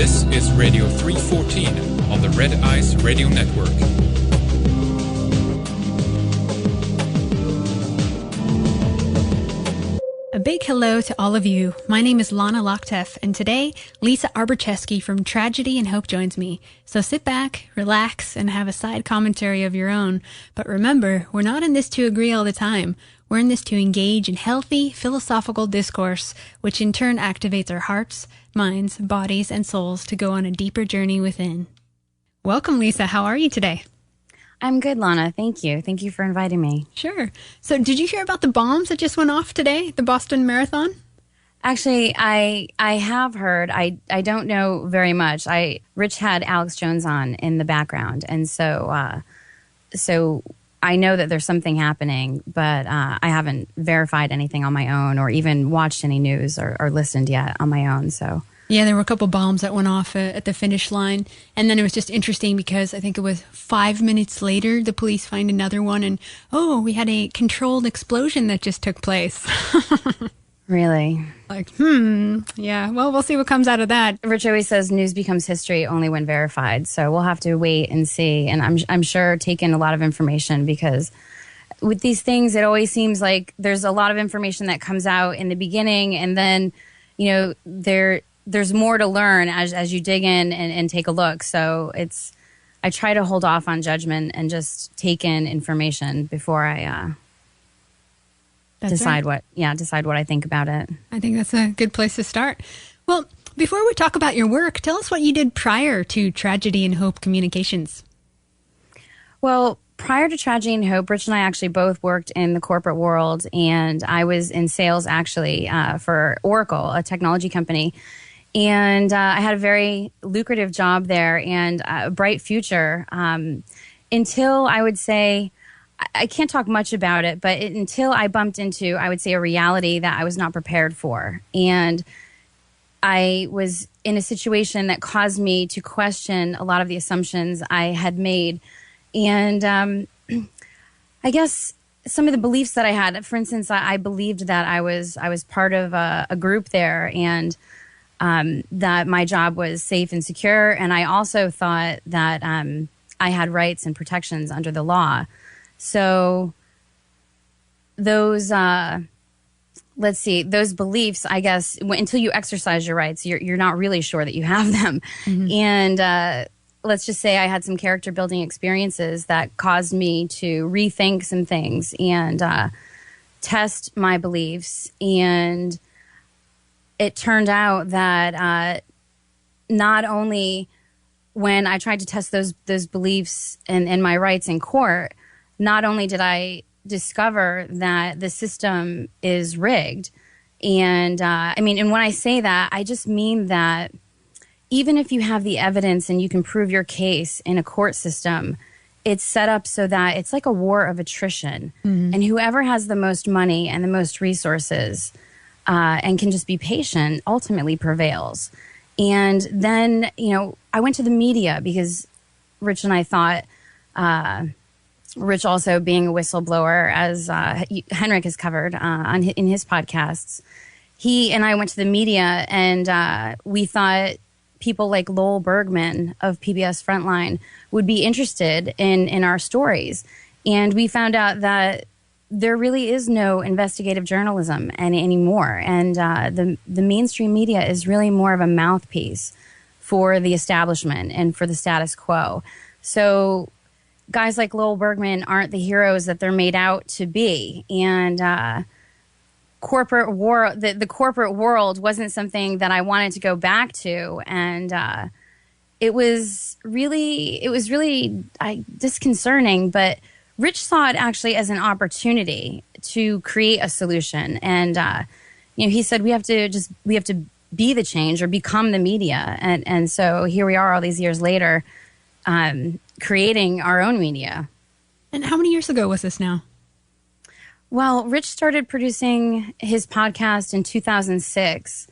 This is Radio 314 on the Red Ice Radio Network. A big hello to all of you. My name is Lana Lochtef, and today, Lisa Arbercheski from Tragedy and Hope joins me. So sit back, relax, and have a side commentary of your own. But remember, we're not in this to agree all the time. We're in this to engage in healthy, philosophical discourse, which in turn activates our hearts, minds, bodies, and souls to go on a deeper journey within. Welcome, Lisa. How are you today? I'm good, Lana. Thank you. Thank you for inviting me. Sure. So did you hear about the bombs that just went off today, the Boston Marathon? Actually, I have heard. I don't know very much. Rich had Alex Jones on in the background, and so I know that there's something happening, but I haven't verified anything on my own or even watched any news or listened yet on my own, so... Yeah, there were a couple bombs that went off at the finish line. And then it was just interesting because I think it was 5 minutes later, the police find another one. And, we had a controlled explosion that just took place. Really? Like, yeah, well, we'll see what comes out of that. Rich always says news becomes history only when verified. So we'll have to wait and see. And I'm sure take in a lot of information because with these things, it always seems like there's a lot of information that comes out in the beginning. And then, there's more to learn as you dig in and take a look. So I try to hold off on judgment and just take in information before I decide what I think about it. I think that's a good place to start. Well, before we talk about your work, tell us what you did prior to Tragedy and Hope Communications. Well, prior to Tragedy and Hope, Rich and I actually both worked in the corporate world, and I was in sales actually for Oracle, a technology company. And I had a very lucrative job there and a bright future until I would say, I can't talk much about it, but until I bumped into, I would say, a reality that I was not prepared for. And I was in a situation that caused me to question a lot of the assumptions I had made. And I guess some of the beliefs that I had, for instance, I believed that I was part of a group there and that my job was safe and secure. And I also thought that I had rights and protections under the law. So those, those beliefs, I guess, until you exercise your rights, you're not really sure that you have them. Mm-hmm. And let's just say I had some character building experiences that caused me to rethink some things and test my beliefs. And it turned out that not only when I tried to test those beliefs and my rights in court, not only did I discover that the system is rigged, and and when I say that, I just mean that even if you have the evidence and you can prove your case in a court system, it's set up so that it's like a war of attrition. Mm-hmm. And whoever has the most money and the most resources and can just be patient ultimately prevails. And then, I went to the media because Rich and I thought, Rich also being a whistleblower, as Henrik has covered in his podcasts, he and I went to the media and we thought people like Lowell Bergman of PBS Frontline would be interested in our stories. And we found out that there really is no investigative journalism anymore. And the mainstream media is really more of a mouthpiece for the establishment and for the status quo. So guys like Lowell Bergman aren't the heroes that they're made out to be. And the corporate world wasn't something that I wanted to go back to. And it was really disconcerting, but Rich saw it actually as an opportunity to create a solution. And, he said, we have to be the change or become the media. And so here we are all these years later, creating our own media. And how many years ago was this now? Well, Rich started producing his podcast in 2006.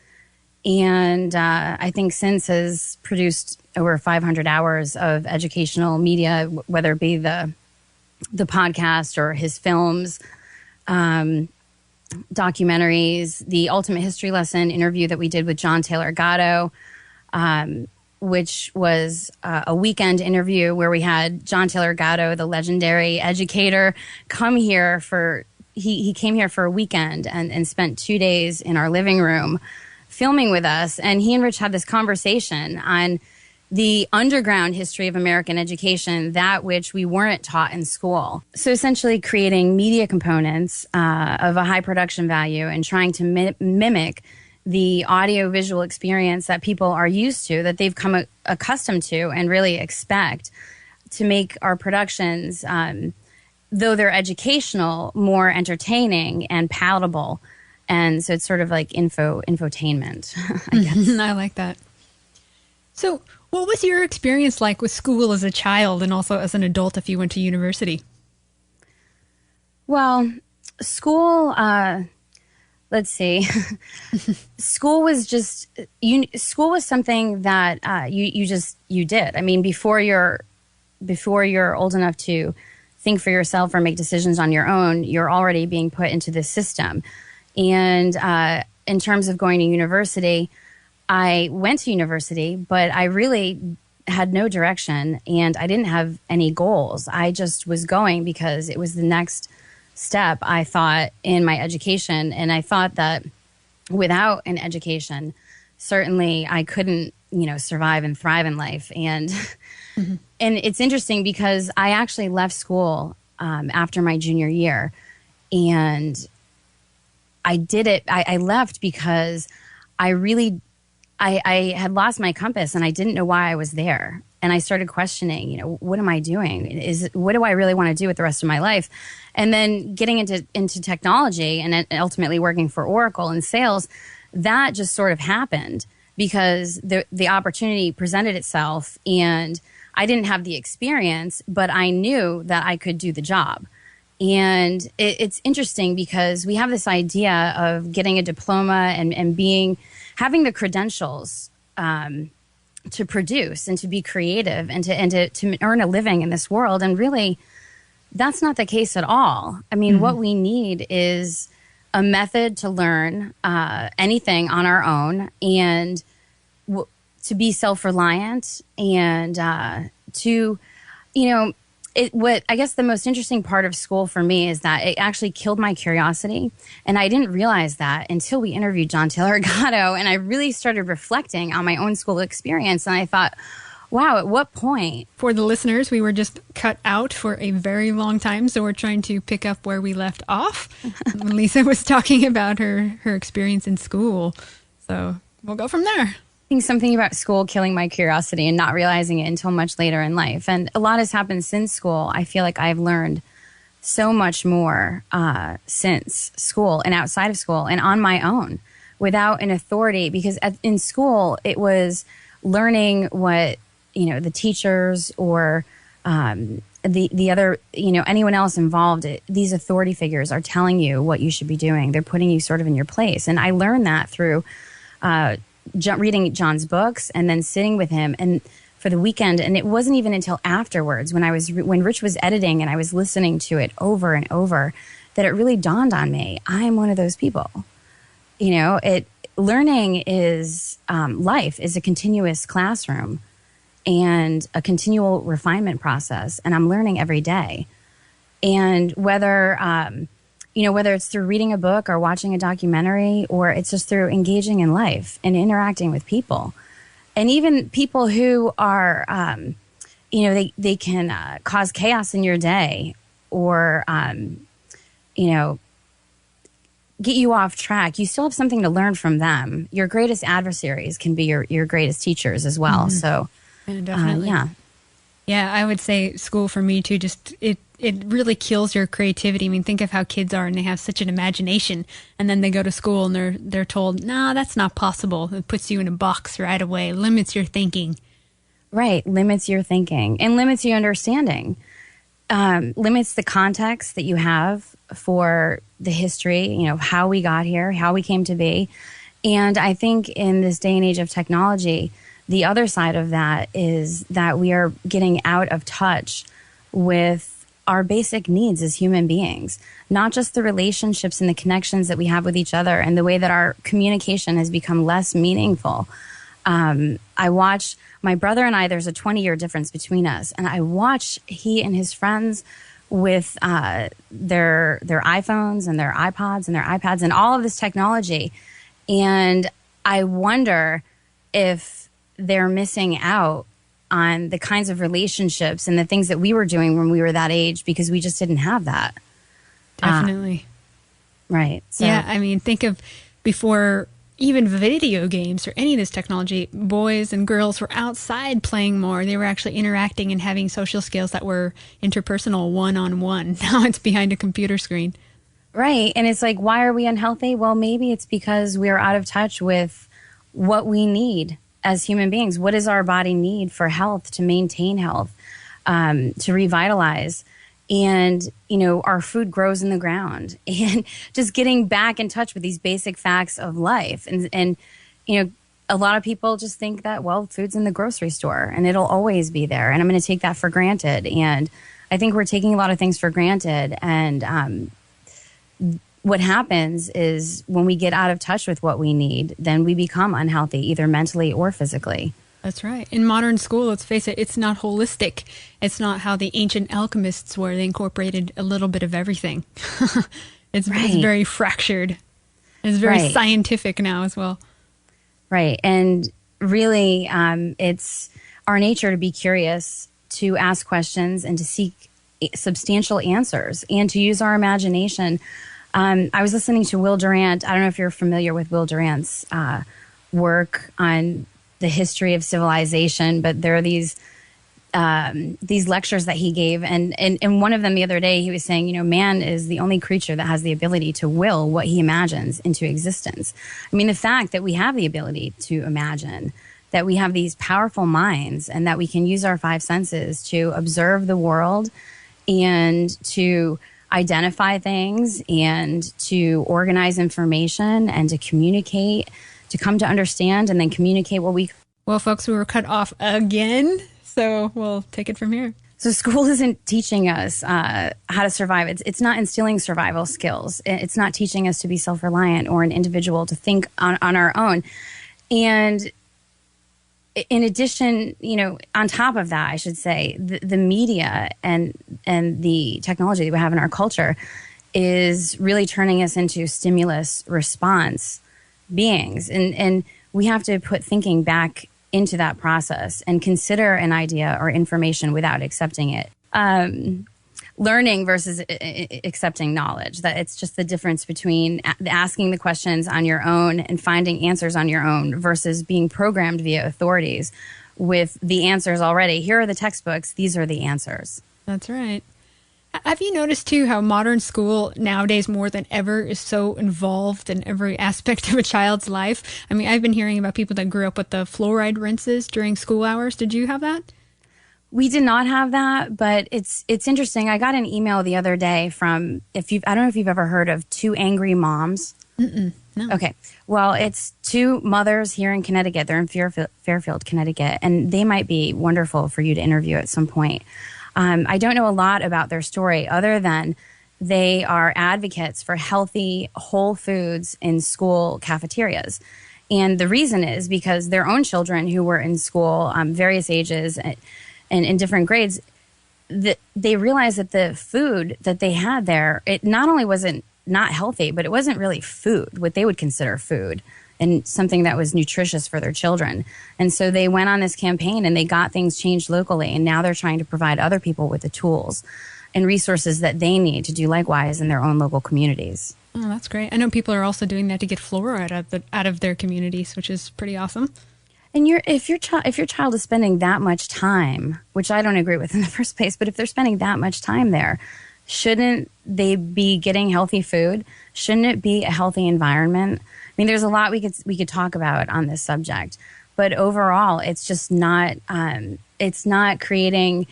And I think since has produced over 500 hours of educational media, whether it be the podcast or his films, documentaries, the Ultimate History Lesson interview that we did with John Taylor Gatto. which was a weekend interview where we had John Taylor Gatto, the legendary educator, come here for, he came here for a weekend and spent 2 days in our living room filming with us. And he and Rich had this conversation on the underground history of American education, that which we weren't taught in school. So essentially creating media components of a high production value and trying to mimic the audio-visual experience that people are used to, that they've come accustomed to and really expect, to make our productions, though they're educational, more entertaining and palatable. And so it's sort of like infotainment, I guess. I like that. So what was your experience like with school as a child and also as an adult if you went to university? Well, school, let's see. School was just, school was something that you did. I mean, before you're old enough to think for yourself or make decisions on your own, you're already being put into this system. And in terms of going to university, I went to university, but I really had no direction and I didn't have any goals. I just was going because it was the next step, I thought, in my education. And I thought that without an education, certainly I couldn't, survive and thrive in life. And and it's interesting because I actually left school after my junior year, and I did it. I left because I had lost my compass and I didn't know why I was there. And I started questioning, what am I doing? What do I really want to do with the rest of my life? And then getting into technology and ultimately working for Oracle in sales, that just sort of happened because the opportunity presented itself and I didn't have the experience, but I knew that I could do the job. And it's interesting because we have this idea of getting a diploma and having the credentials to produce and to be creative and to earn a living in this world. And really, that's not the case at all. I mean, what we need is a method to learn anything on our own and to be self-reliant and what I guess the most interesting part of school for me is that it actually killed my curiosity. And I didn't realize that until we interviewed John Taylor Gatto. And I really started reflecting on my own school experience. And I thought, wow, at what point? For the listeners, we were just cut out for a very long time. So we're trying to pick up where we left off when Lisa was talking about her experience in school. So we'll go from there. Something about school killing my curiosity and not realizing it until much later in life. And a lot has happened since school. I feel like I've learned so much more since school and outside of school and on my own without an authority, because in school it was learning what, the teachers or the other, anyone else involved, these authority figures are telling you what you should be doing. They're putting you sort of in your place. And I learned that through reading John's books and then sitting with him and for the weekend. And it wasn't even until afterwards when Rich was editing and I was listening to it over and over that it really dawned on me. I'm one of those people. Learning is life is a continuous classroom and a continual refinement process. And I'm learning every day. And whether it's through reading a book or watching a documentary, or it's just through engaging in life and interacting with people. And even people who are, they can cause chaos in your day or, get you off track. You still have something to learn from them. Your greatest adversaries can be your greatest teachers as well. So, definitely. Yeah, I would say school for me too, just it really kills your creativity. I mean, think of how kids are and they have such an imagination and then they go to school and they're told, no, that's not possible. It puts you in a box right away, limits your thinking. Right, limits your thinking and limits your understanding. Limits the context that you have for the history, how we got here, how we came to be. And I think in this day and age of technology, the other side of that is that we are getting out of touch with our basic needs as human beings, not just the relationships and the connections that we have with each other and the way that our communication has become less meaningful. I watch my brother and I, there's a 20-year difference between us. And I watch he and his friends with their iPhones and their iPods and their iPads and all of this technology. And I wonder if they're missing out on the kinds of relationships and the things that we were doing when we were that age, because we just didn't have that. Definitely. Right. So, yeah, I mean, think of before even video games or any of this technology, boys and girls were outside playing more. They were actually interacting and having social skills that were interpersonal, one-on-one. Now it's behind a computer screen. Right. And it's like, why are we unhealthy? Well, maybe it's because we're out of touch with what we need as human beings. What does our body need for health, to maintain health, to revitalize? And, you know, our food grows in the ground, and just getting back in touch with these basic facts of life. And, you know, a lot of people just think that, well, food's in the grocery store and it'll always be there, and I'm going to take that for granted. And I think we're taking a lot of things for granted. And what happens is when we get out of touch with what we need, then we become unhealthy, either mentally or physically. That's right. In modern school, let's face it, it's not holistic. It's not how the ancient alchemists were. They incorporated a little bit of everything. It's very fractured. It's very scientific now as well. Right. And really, it's our nature to be curious, to ask questions, and to seek substantial answers, and to use our imagination. I was listening to Will Durant. I don't know if you're familiar with Will Durant's work on the history of civilization, but there are these lectures that he gave, and one of them the other day, he was saying, you know, man is the only creature that has the ability to will what he imagines into existence. I mean, the fact that we have the ability to imagine, that we have these powerful minds, and that we can use our five senses to observe the world and to identify things and to organize information and to communicate, to come to understand and then communicate what we... Well, folks, we were cut off again, so we'll take it from here. So school isn't teaching us how to survive. It's not instilling survival skills. It's not teaching us to be self-reliant or an individual to think on our own. And in addition, you know, on top of that, I should say, the media and the technology that we have in our culture is really turning us into stimulus response beings. And we have to put thinking back into that process and consider an idea or information without accepting it. Learning versus accepting knowledge. That it's just the difference between asking the questions on your own and finding answers on your own versus being programmed via authorities with the answers already. Here are the textbooks. These are the answers. That's right. Have you noticed, too, how modern school nowadays more than ever is so involved in every aspect of a child's life? I mean, I've been hearing about people that grew up with the fluoride rinses during school hours. Did you have that? We did not have that, but it's interesting. I got an email the other day from, I don't know if you've ever heard of Two Angry Moms. No. Okay. Well, it's two mothers here in Connecticut. They're in Fairfield, Connecticut, and they might be wonderful for you to interview at some point. I don't know a lot about their story other than they are advocates for healthy, whole foods in school cafeterias. And the reason is because their own children who were in school, various ages and in different grades, they realized that the food that they had there, it not only wasn't not healthy, but it wasn't really food, what they would consider food, and something that was nutritious for their children. And so they went on this campaign and they got things changed locally. And now they're trying to provide other people with the tools and resources that they need to do likewise in their own local communities. Oh, that's great. I know people are also doing that to get fluoride out of their communities, which is pretty awesome. And if your child is spending that much time, which I don't agree with in the first place, but if they're spending that much time there, shouldn't they be getting healthy food? Shouldn't it be a healthy environment? I mean, there's a lot we could talk about on this subject, but overall, it's just not it's not creating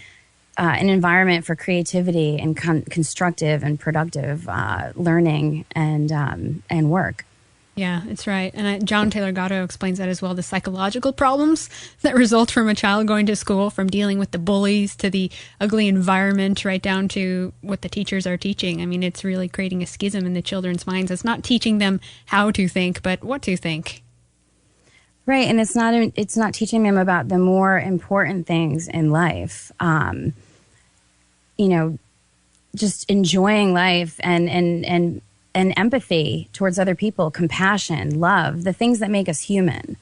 an environment for creativity and constructive and productive learning and work. Yeah, it's right. And John Taylor Gatto explains that as well, the psychological problems that result from a child going to school, from dealing with the bullies to the ugly environment, right down to what the teachers are teaching. I mean, it's really creating a schism in the children's minds. It's not teaching them how to think, but what to think. Right, and it's not teaching them about the more important things in life. You know, just enjoying life and empathy towards other people, compassion, love, the things that make us human.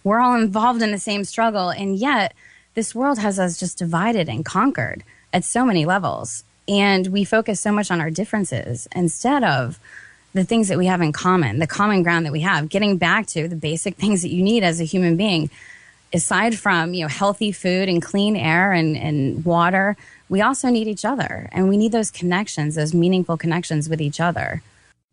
We're all involved in the same struggle, and yet this world has us just divided and conquered at so many levels. And we focus so much on our differences instead of the things that we have in common, the common ground that we have, getting back to the basic things that you need as a human being. Aside from, healthy food and clean air and water, we also need each other. And we need those connections, those meaningful connections with each other.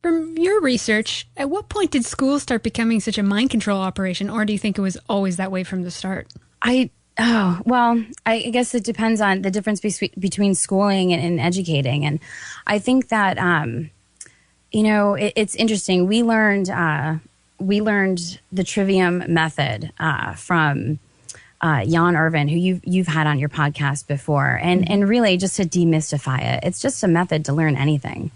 From your research, at what point did schools start becoming such a mind control operation, or do you think it was always that way from the start? I guess it depends on the difference between schooling and educating. And I think that, it's interesting. We learned the trivium method from Jan Irvin, who you've had on your podcast before, and really just to demystify it, it's just a method to learn anything.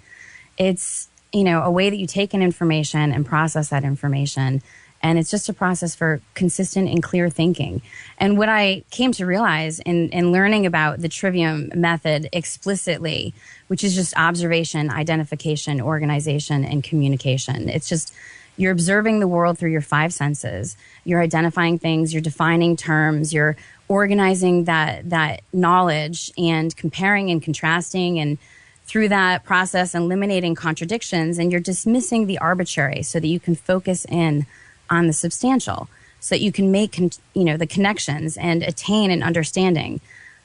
It's a way that you take in information and process that information. And it's just a process for consistent and clear thinking. And what I came to realize in learning about the trivium method explicitly, which is just observation, identification, organization, and communication. It's just you're observing the world through your five senses. You're identifying things, you're defining terms, you're organizing that knowledge and comparing and contrasting, and through that process eliminating contradictions, and you're dismissing the arbitrary so that you can focus in on the substantial, so that you can make the connections and attain an understanding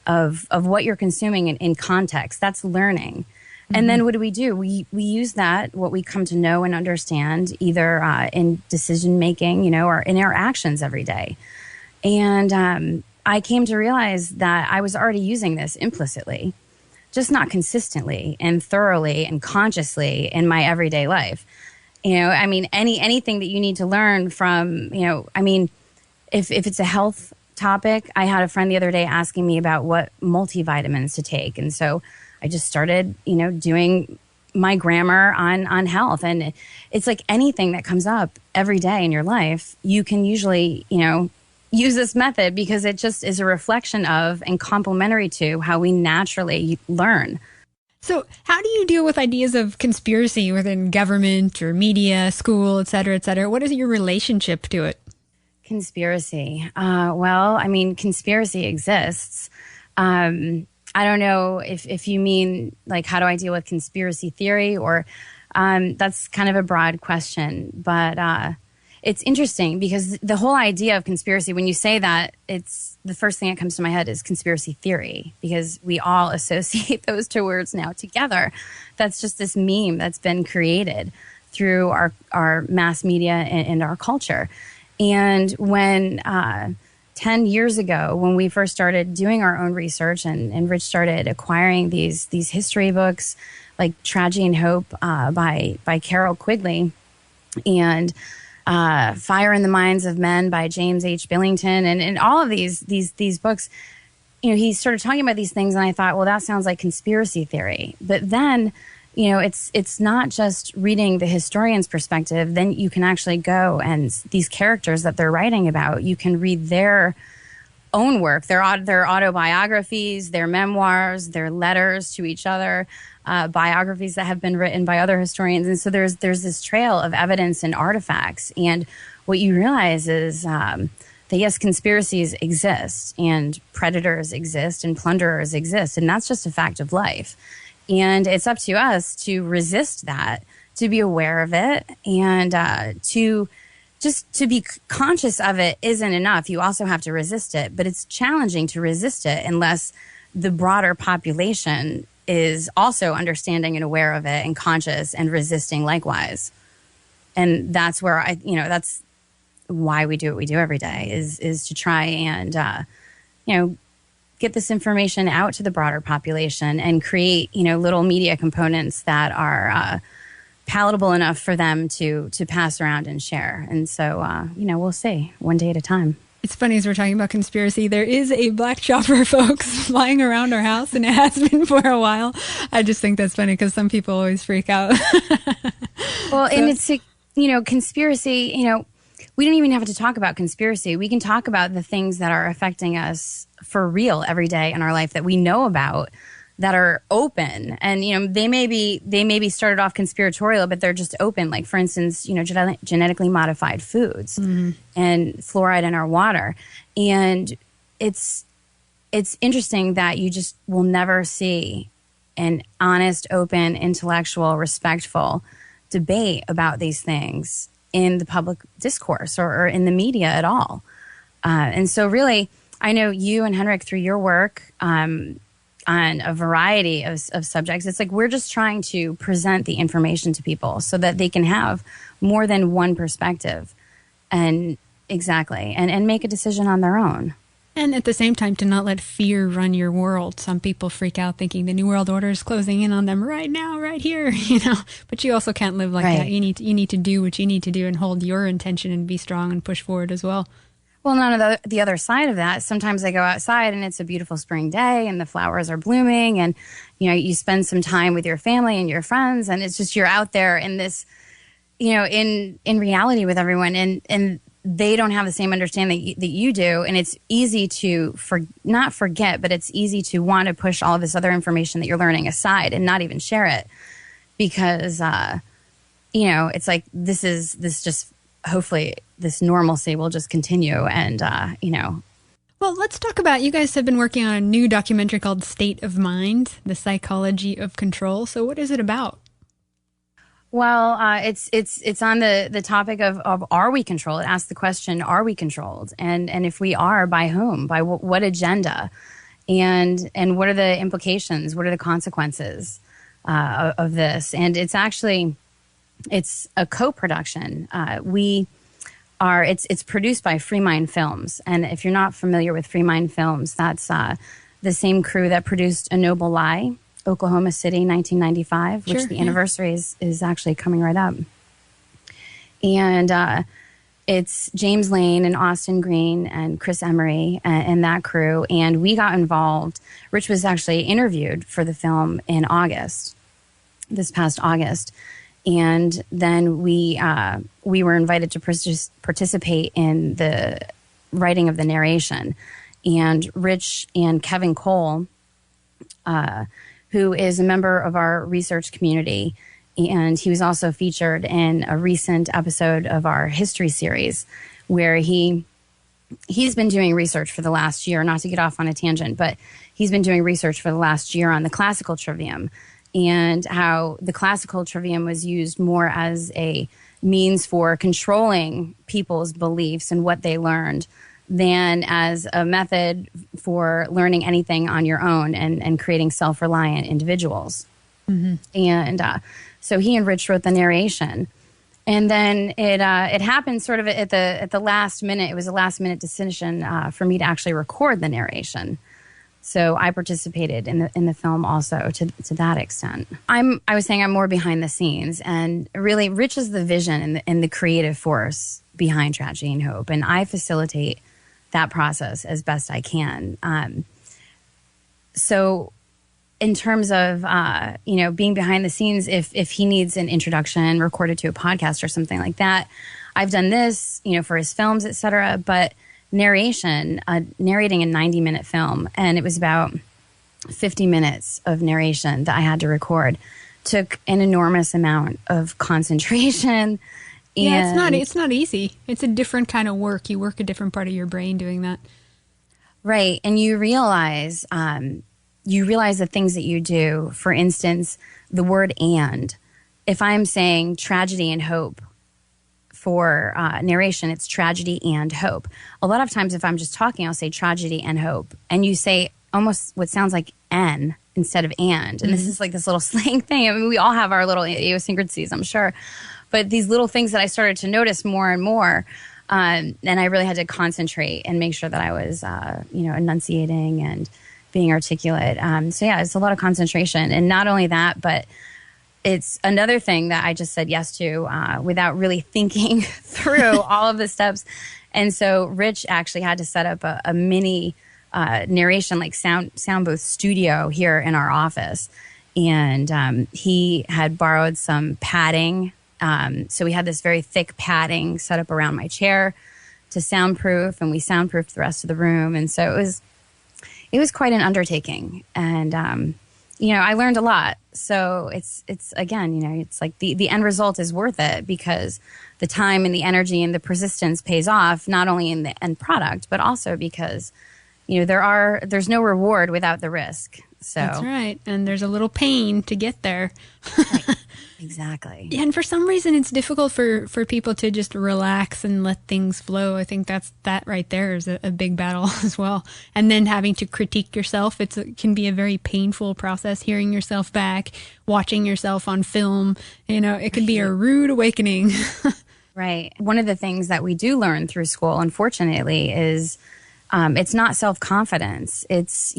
of what you're consuming in context. That's learning. Mm-hmm. And then what do? We use that, what we come to know and understand, either in decision making, or in our actions every day. And I came to realize that I was already using this implicitly, just not consistently and thoroughly and consciously in my everyday life. Anything that you need to learn from, if it's a health topic, I had a friend the other day asking me about what multivitamins to take. And so I just started, doing my grammar on health. And it's like anything that comes up every day in your life, you can usually, use this method, because it just is a reflection of and complementary to how we naturally learn. So how do you deal with ideas of conspiracy within government or media, school, et cetera, et cetera? What is your relationship to it? Conspiracy. Conspiracy exists. I don't know if you mean, like, how do I deal with conspiracy theory, or that's kind of a broad question. But it's interesting because the whole idea of conspiracy, when you say that, it's the first thing that comes to my head is conspiracy theory, because we all associate those two words now together. That's just this meme that's been created through our mass media and our culture. And when 10 years ago, when we first started doing our own research and Rich started acquiring these history books like Tragedy and Hope by Carol Quigley, and Fire in the Minds of Men by James H. Billington, and all of these books, he started talking about these things, and I thought, well, that sounds like conspiracy theory. But then, it's not just reading the historian's perspective. Then you can actually go, and these characters that they're writing about, you can read their own work, their autobiographies, their memoirs, their letters to each other, biographies that have been written by other historians. And so there's this trail of evidence and artifacts. And what you realize is that, yes, conspiracies exist, and predators exist, and plunderers exist. And that's just a fact of life. And it's up to us to resist that, to be aware of it, and to be conscious of it isn't enough. You also have to resist it. But it's challenging to resist it unless the broader population is also understanding and aware of it and conscious and resisting likewise. And that's where that's why we do what we do every day, is to try and, get this information out to the broader population and create, little media components that are palatable enough for them to pass around and share. And so, we'll see, one day at a time. It's funny, as we're talking about conspiracy, there is a black chopper, folks, flying around our house, and it has been for a while. I just think that's funny because some people always freak out. Well, and it's, conspiracy, we don't even have to talk about conspiracy. We can talk about the things that are affecting us for real every day in our life that we know about, that are open. And, they may be started off conspiratorial, but they're just open. Like, for instance, genetically modified foods and fluoride in our water. And it's interesting that you just will never see an honest, open, intellectual, respectful debate about these things in the public discourse or in the media at all. And so really, I know you and Henrik, through your work on a variety of subjects, it's like we're just trying to present the information to people so that they can have more than one perspective and make a decision on their own. And at the same time, to not let fear run your world. Some people freak out thinking the New World Order is closing in on them right now, right here, But you also can't live like that. You need to do what you need to do and hold your intention and be strong and push forward as well. Well, none of the other side of that. Sometimes I go outside and it's a beautiful spring day and the flowers are blooming and, you spend some time with your family and your friends and it's just you're out there in this, in reality with everyone and they don't have the same understanding that you do. And it's easy to not forget, but it's easy to want to push all of this other information that you're learning aside and not even share it because, it's like this just hopefully this normalcy will just continue. And, Well, let's talk about, you guys have been working on a new documentary called State of Mind, the Psychology of Control. So what is it about? Well, it's on the topic of are we controlled? It asks the question, are we controlled? And if we are, by whom? By what agenda? And what are the implications? What are the consequences of this? And it's a co-production. It's produced by Free Mind Films. And if you're not familiar with Free Mind Films, that's the same crew that produced A Noble Lie, Oklahoma City, 1995, which the anniversary is actually coming right up. And it's James Lane and Austin Green and Chris Emery and that crew. And we got involved. Rich was actually interviewed for the film in this past August. And then we were invited to participate in the writing of the narration. And Rich and Kevin Cole, who is a member of our research community, and he was also featured in a recent episode of our history series where he's been doing research for the last year, not to get off on a tangent, but he's been doing research for the last year on the classical trivium and how the classical trivium was used more as a means for controlling people's beliefs and what they learned than as a method for learning anything on your own and creating self-reliant individuals. Mm-hmm. And so he and Rich wrote the narration. And then it happened sort of at the last minute. It was a last-minute decision for me to actually record the narration. So I participated in the film also to that extent. I was saying I'm more behind the scenes, and really Rich is the vision and the creative force behind Tragedy and Hope, and I facilitate that process as best I can. So in terms of being behind the scenes, if he needs an introduction recorded to a podcast or something like that, I've done this for his films, etc. But narrating a 90-minute film, and it was about 50 minutes of narration that I had to record, took an enormous amount of concentration. Yeah, it's not easy. It's a different kind of work. You work a different part of your brain doing that. Right. And you realize the things that you do. For instance, the word "and." If I'm saying tragedy and hope for narration, it's tragedy and hope. A lot of times if I'm just talking, I'll say tragedy and hope. And you say almost what sounds like "and" instead of "and." And this is like this little slang thing. I mean, we all have our little idiosyncrasies, I'm sure. But these little things that I started to notice more and more, and I really had to concentrate and make sure that I was, enunciating and being articulate. So yeah, it's a lot of concentration. And not only that, but it's another thing that I just said yes to without really thinking through all of the steps. And so Rich actually had to set up a mini narration, like sound booth studio here in our office. And he had borrowed some padding So we had this very thick padding set up around my chair to soundproof, and we soundproofed the rest of the room. And so it was quite an undertaking. And, I learned a lot. So it's again, it's like the end result is worth it because the time and the energy and the persistence pays off, not only in the end product, but also because, there's no reward without the risk. So that's right. And there's a little pain to get there. Right. Exactly. Yeah, and for some reason, it's difficult for people to just relax and let things flow. I think that right there is a big battle as well. And then having to critique yourself, it can be a very painful process, hearing yourself back, watching yourself on film. It can be a rude awakening. Right. One of the things that we do learn through school, unfortunately, is it's not self-confidence. It's,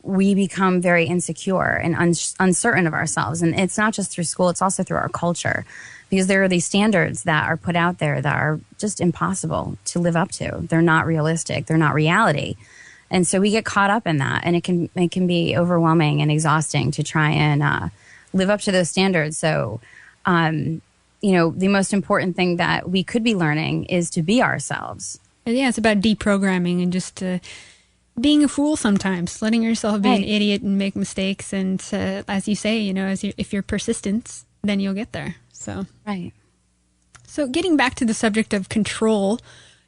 we become very insecure and uncertain of ourselves. And it's not just through school, it's also through our culture. Because there are these standards that are put out there that are just impossible to live up to. They're not realistic. They're not reality. And so we get caught up in that. And it can be overwhelming and exhausting to try and live up to those standards. So, the most important thing that we could be learning is to be ourselves. Yeah, it's about deprogramming and just being a fool sometimes, letting yourself be an idiot and make mistakes. And as you say, if you're persistent, then you'll get there. So right. So getting back to the subject of control,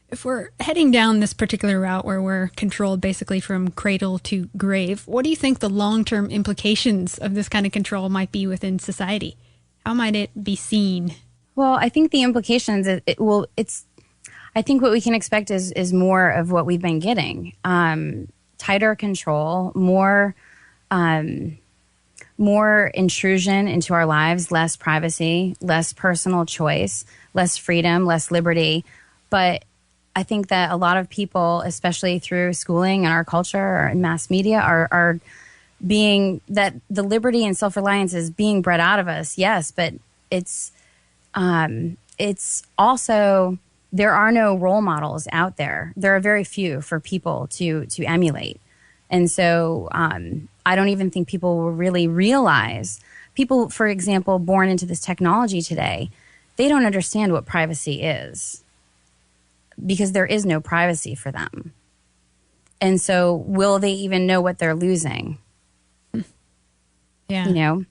if we're heading down this particular route where we're controlled basically from cradle to grave, what do you think the long-term implications of this kind of control might be within society? How might it be seen? Well, I think the implications, I think what we can expect is more of what we've been getting. Tighter control, more intrusion into our lives, less privacy, less personal choice, less freedom, less liberty. But I think that a lot of people, especially through schooling and our culture and mass media, are being that the liberty and self-reliance is being bred out of us. Yes, but it's also, there are no role models out there. There are very few for people to emulate. And so I don't even think people will really realize. People, for example, born into this technology today, they don't understand what privacy is because there is no privacy for them. And so will they even know what they're losing? Yeah.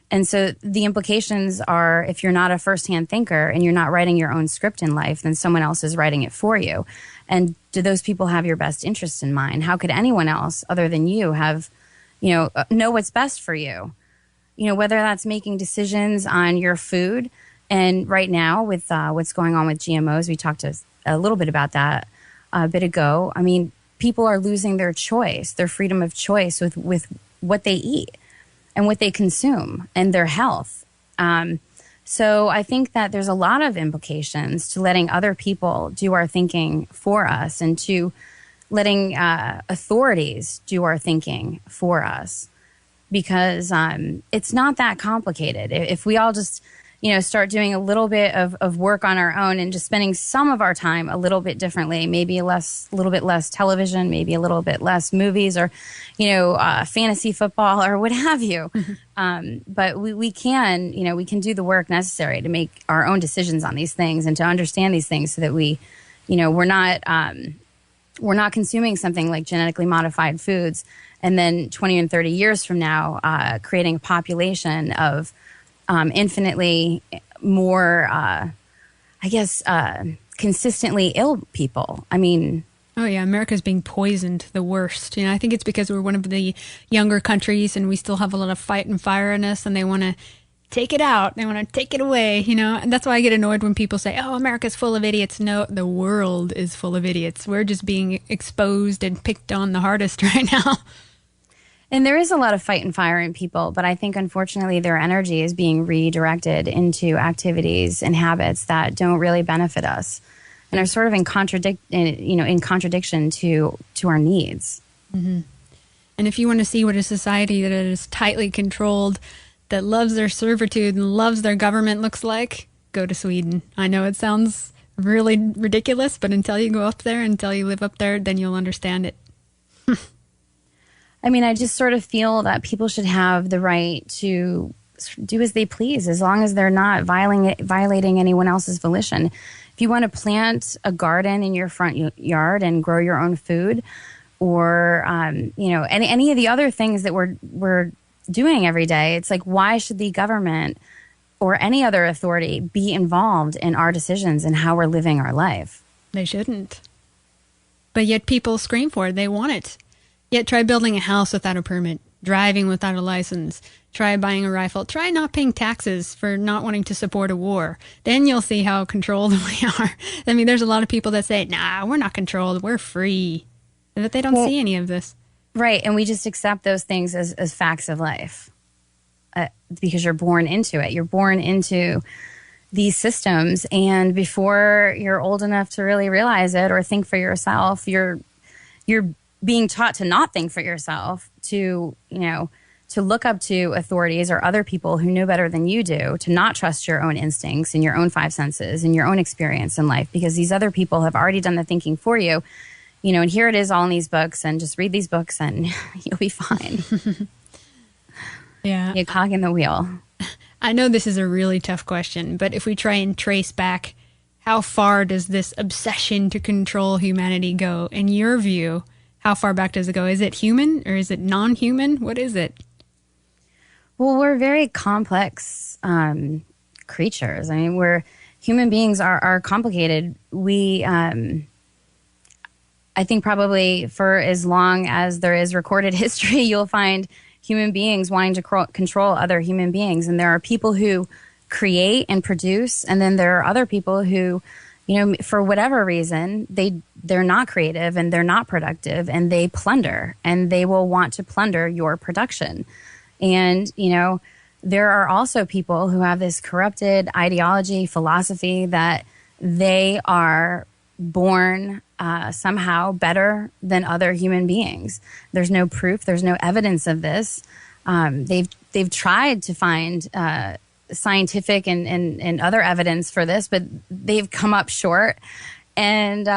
And so the implications are, if you're not a firsthand thinker and you're not writing your own script in life, then someone else is writing it for you. And do those people have your best interest in mind? How could anyone else other than you have, know what's best for you? Whether that's making decisions on your food. And right now with what's going on with GMOs, we talked a little bit about that a bit ago. I mean, people are losing their choice, their freedom of choice with what they eat and what they consume and their health. So I think that there's a lot of implications to letting other people do our thinking for us and to letting authorities do our thinking for us because it's not that complicated. If we all just, start doing a little bit of work on our own and just spending some of our time a little bit differently, maybe a little bit less television, maybe a little bit less movies or, fantasy football or what have you. But we can do the work necessary to make our own decisions on these things and to understand these things so that we, we're not consuming something like genetically modified foods and then 20 and 30 years from now, creating a population of infinitely more, consistently ill people. I mean, oh yeah, America's being poisoned the worst. I think it's because we're one of the younger countries and we still have a lot of fight and fire in us and they want to take it out. They want to take it away, and that's why I get annoyed when people say, oh, America's full of idiots. No, the world is full of idiots. We're just being exposed and picked on the hardest right now. And there is a lot of fight and fire in people, but I think unfortunately their energy is being redirected into activities and habits that don't really benefit us and are sort of in contradiction to our needs. Mm-hmm. And if you want to see what a society that is tightly controlled, that loves their servitude and loves their government looks like, go to Sweden. I know it sounds really ridiculous, but until you go up there, until you live up there, then you'll understand it. I mean, I just sort of feel that people should have the right to do as they please, as long as they're not violating anyone else's volition. If you want to plant a garden in your front yard and grow your own food, or any of the other things that we're doing every day, it's like, why should the government or any other authority be involved in our decisions and how we're living our life? They shouldn't. But yet people scream for it. They want it. Yet try building a house without a permit, driving without a license, try buying a rifle, try not paying taxes for not wanting to support a war. Then you'll see how controlled we are. I mean, there's a lot of people that say, nah, we're not controlled, we're free. But they don't see any of this. Right, and we just accept those things as facts of life because you're born into it. You're born into these systems, and before you're old enough to really realize it or think for yourself, you're being taught to not think for yourself, to look up to authorities or other people who know better than you do, to not trust your own instincts and your own five senses and your own experience in life, because these other people have already done the thinking for you. And here it is all in these books, and just read these books and you'll be fine. Yeah. You're cogging the wheel. I know this is a really tough question, but if we try and trace back, how far does this obsession to control humanity go? In your view, how far back does it go? Is it human or is it non-human? What is it? Well, we're very complex creatures. I mean, human beings are complicated. I think probably for as long as there is recorded history, you'll find human beings wanting to control other human beings. And there are people who create and produce, and then there are other people who, for whatever reason, they're not creative and they're not productive, and they plunder, and they will want to plunder your production. And, there are also people who have this corrupted ideology, philosophy that they are born somehow better than other human beings. There's no proof. There's no evidence of this. They've tried to find scientific and other evidence for this, but they've come up short. And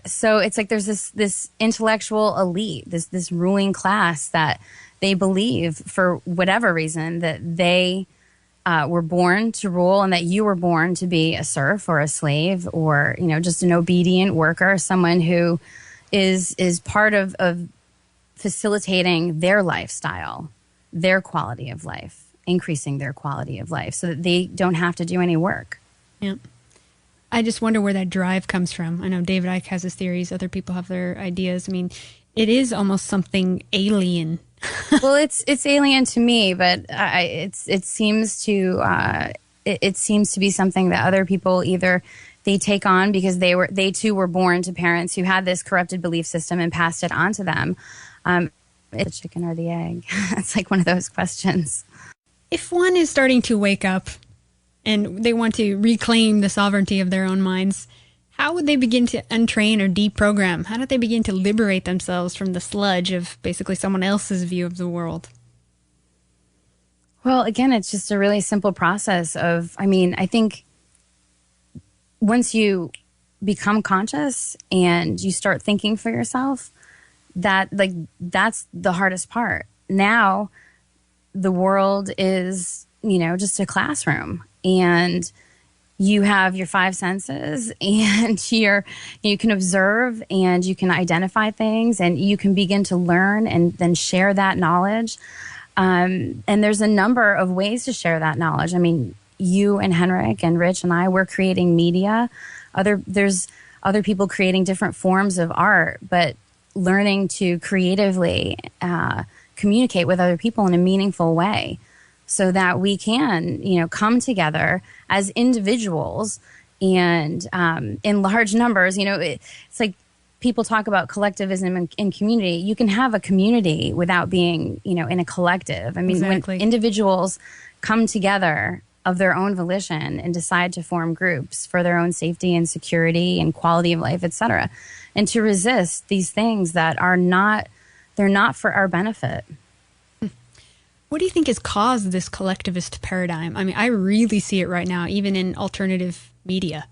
so it's like there's this intellectual elite, this ruling class that they believe, for whatever reason, that they were born to rule, and that you were born to be a serf or a slave, or just an obedient worker, someone who is part of facilitating their lifestyle, their quality of life, increasing their quality of life, so that they don't have to do any work. Yeah. I just wonder where that drive comes from. I know David Icke has his theories. Other people have their ideas. I mean, it is almost something alien. Well, it's alien to me, but it seems to be something that other people either they take on because they too were born to parents who had this corrupted belief system and passed it on to them. It's the chicken or the egg. It's like one of those questions. If one is starting to wake up and they want to reclaim the sovereignty of their own minds, how would they begin to untrain or deprogram? How do they begin to liberate themselves from the sludge of basically someone else's view of the world? Well, again, it's just a really simple process I think once you become conscious and you start thinking for yourself, that's the hardest part. Now, the world is, just a classroom, and you have your five senses, and you can observe, and you can identify things, and you can begin to learn and then share that knowledge. And there's a number of ways to share that knowledge. I mean, you and Henrik and Rich and I, we're creating media. There's other people creating different forms of art, but learning to creatively communicate with other people in a meaningful way, so that we can, come together as individuals and in large numbers. It's like people talk about collectivism in community. You can have a community without being, in a collective. I mean, exactly. When individuals come together of their own volition and decide to form groups for their own safety and security and quality of life, etc., and to resist these things that they're not for our benefit. What do you think has caused this collectivist paradigm? I mean, I really see it right now, even in alternative media.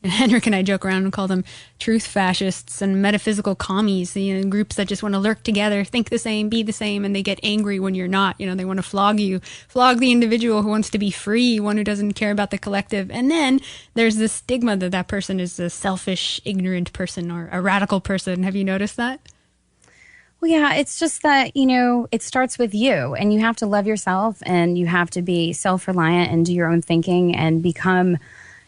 And Henrik and I joke around and call them truth fascists and metaphysical commies, groups that just want to lurk together, think the same, be the same, and they get angry when you're not. They want to flog you, flog the individual who wants to be free, one who doesn't care about the collective. And then there's this stigma that that person is a selfish, ignorant person or a radical person. Have you noticed that? Well, yeah, it's just that, it starts with you, and you have to love yourself, and you have to be self-reliant and do your own thinking and become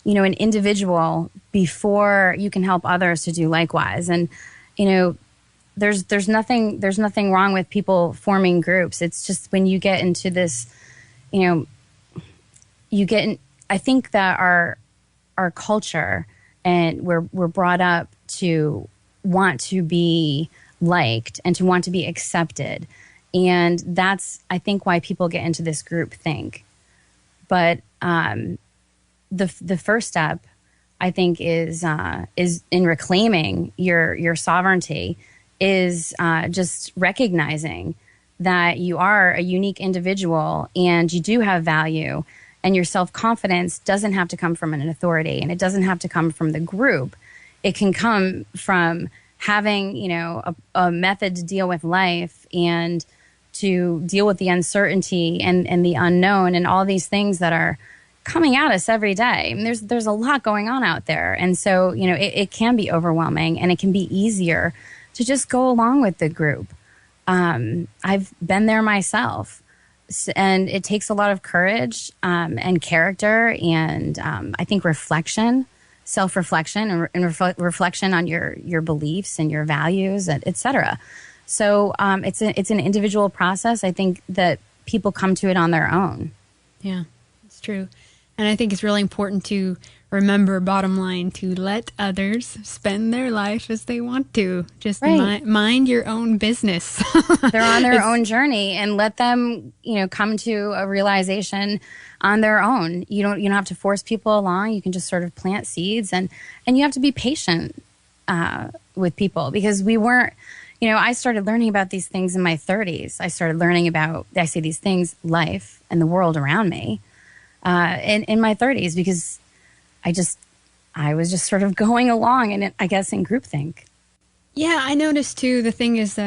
an individual before you can help others to do likewise. And, there's nothing wrong with people forming groups. It's just when you get into this, I think that our culture, and we're brought up to want to be liked and to want to be accepted. And that's, I think, why people get into this group think. But, the first step, I think, is in reclaiming your sovereignty, is just recognizing that you are a unique individual and you do have value, and your self-confidence doesn't have to come from an authority, and it doesn't have to come from the group. It can come from having, a method to deal with life and to deal with the uncertainty and the unknown and all these things that are coming at us every day. I mean, there's a lot going on out there. And so, it can be overwhelming, and it can be easier to just go along with the group. I've been there myself, and it takes a lot of courage and character and I think reflection, self-reflection and reflection on your beliefs and your values, et cetera. So it's an individual process. I think that people come to it on their own. Yeah, it's true. And I think it's really important to remember, bottom line, to let others spend their life as they want to. Just mind your own business. They're on their own journey, and let them, come to a realization on their own. You don't have to force people along. You can just sort of plant seeds, and you have to be patient with people, because we weren't. I started learning about these things in my 30s. I started learning about, these things, life and the world around me, in my 30s, because I was just sort of going along, and I guess in groupthink. Yeah, I noticed too. The thing is,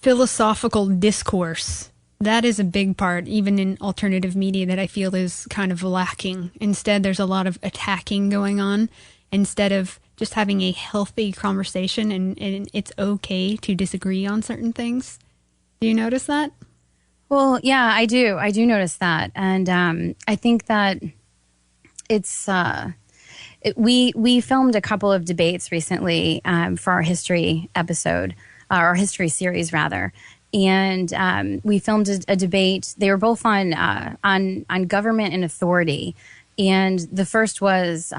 philosophical discourse. That is a big part, even in alternative media, that I feel is kind of lacking. Instead, there's a lot of attacking going on, instead of just having a healthy conversation, and it's okay to disagree on certain things. Do you notice that? Well, yeah, I do. I do notice that. And I think that it's we filmed a couple of debates recently for our history episode, our history series rather, and we filmed a debate. They were both on government and authority, and the first was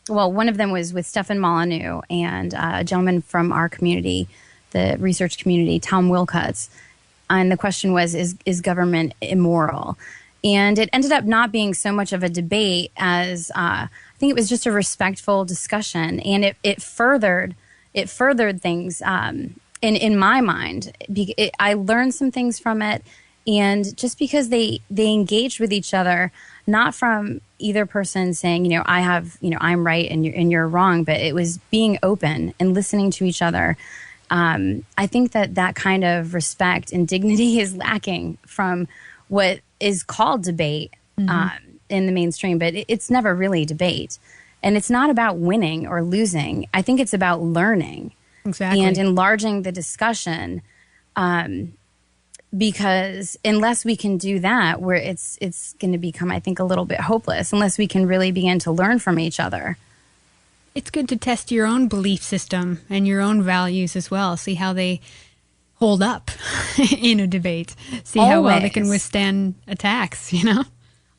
one of them was with Stefan Molyneux and a gentleman from our community, the research community, Tom Wilcutt's, and the question was, is government immoral? And it ended up not being so much of a debate as I think it was just a respectful discussion, and it furthered things in my mind. I learned some things from it, and just because they engaged with each other, not from either person saying, I'm right and you're wrong, but it was being open and listening to each other. I think that kind of respect and dignity is lacking from what is called debate in the mainstream, but it's never really debate. And it's not about winning or losing. I think it's about learning. Exactly. And enlarging the discussion, because unless we can do that, where it's going to become, I think, a little bit hopeless, unless we can really begin to learn from each other. It's good to test your own belief system and your own values as well. See how they hold up in a debate. See how well they can withstand attacks,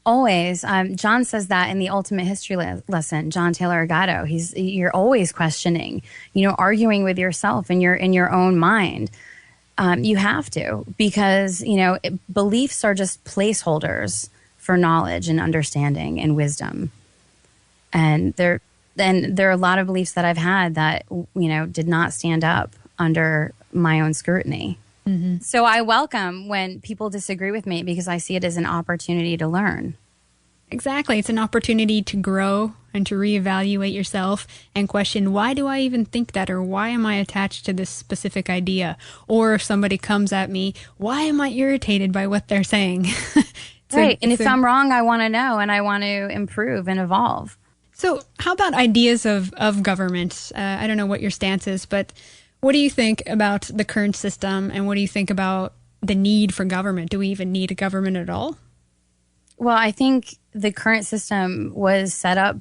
Always. John says that in the Ultimate History lesson, John Taylor Agato. You're always questioning, arguing with yourself in your own mind. You have to, because, beliefs are just placeholders for knowledge and understanding and wisdom. And there are a lot of beliefs that I've had that, did not stand up under my own scrutiny. Mm-hmm. So I welcome when people disagree with me, because I see it as an opportunity to learn. Exactly. It's an opportunity to grow and to reevaluate yourself and question, why do I even think that? Or why am I attached to this specific idea? Or if somebody comes at me, why am I irritated by what they're saying? Right. And if I'm wrong, I want to know and I want to improve and evolve. So how about ideas of government? I don't know what your stance is, but what do you think about the current system, and what do you think about the need for government? Do we even need a government at all? Well, I think the current system was set up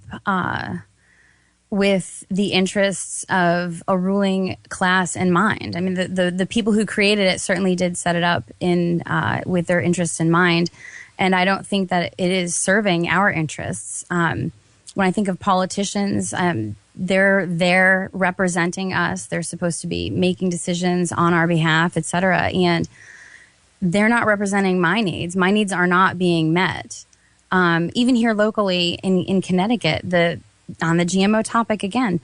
with the interests of a ruling class in mind. I mean, the people who created it certainly did set it up in with their interests in mind, and I don't think that it is serving our interests. When I think of politicians, they're there representing us. They're supposed to be making decisions on our behalf, et cetera, and they're not representing my needs. My needs are not being met. Even here locally in Connecticut, on the GMO topic again,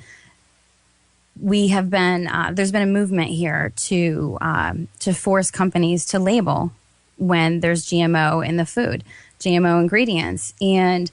we have been there's been a movement here to force companies to label when there's GMO in the food, GMO ingredients, and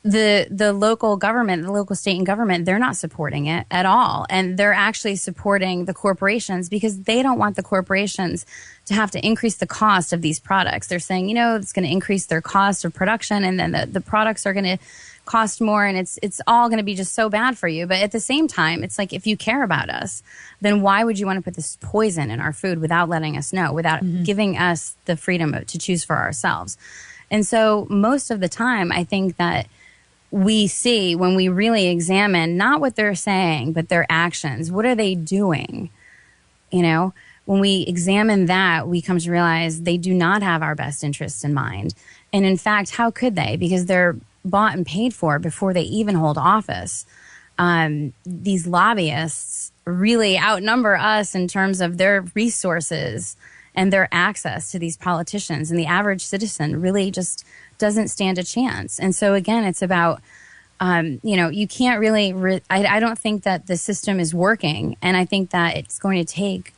the local government, the local state and government, they're not supporting it at all. And they're actually supporting the corporations because they don't want the corporations to have to increase the cost of these products. They're saying, it's going to increase their cost of production, and then the products are going to cost more, and it's all going to be just so bad for you. But at the same time, it's like, if you care about us, then why would you want to put this poison in our food without letting us know, without giving us the freedom to choose for ourselves? And so most of the time, I think that we see, when we really examine not what they're saying, but their actions, what are they doing? When we examine that, we come to realize they do not have our best interests in mind. And in fact, how could they? Because they're bought and paid for before they even hold office. These lobbyists really outnumber us in terms of their resources and their access to these politicians. And the average citizen really just doesn't stand a chance. And so again, it's about, you can't really, I don't think that the system is working. And I think that it's going to take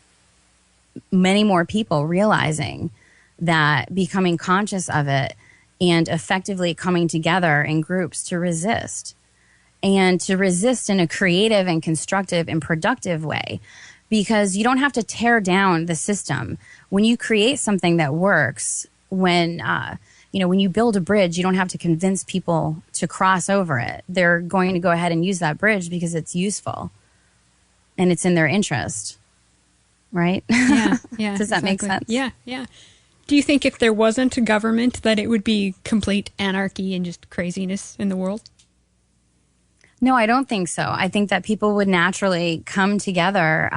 many more people realizing that, becoming conscious of it, and effectively coming together in groups to resist, and to resist in a creative and constructive and productive way. Because you don't have to tear down the system. When you create something that works, when you build a bridge, you don't have to convince people to cross over it. They're going to go ahead and use that bridge because it's useful and it's in their interest. Right? Yeah. Does that make sense? Yeah. Do you think if there wasn't a government that it would be complete anarchy and just craziness in the world? No, I don't think so. I think that people would naturally come together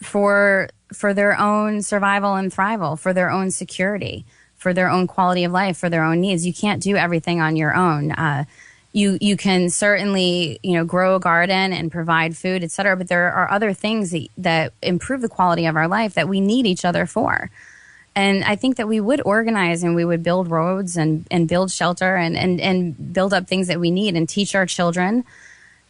for their own survival and thrival, for their own security, for their own quality of life, for their own needs. You can't do everything on your own. You can certainly, grow a garden and provide food, et cetera, but there are other things that improve the quality of our life that we need each other for. And I think that we would organize, and we would build roads and build shelter and build up things that we need, and teach our children,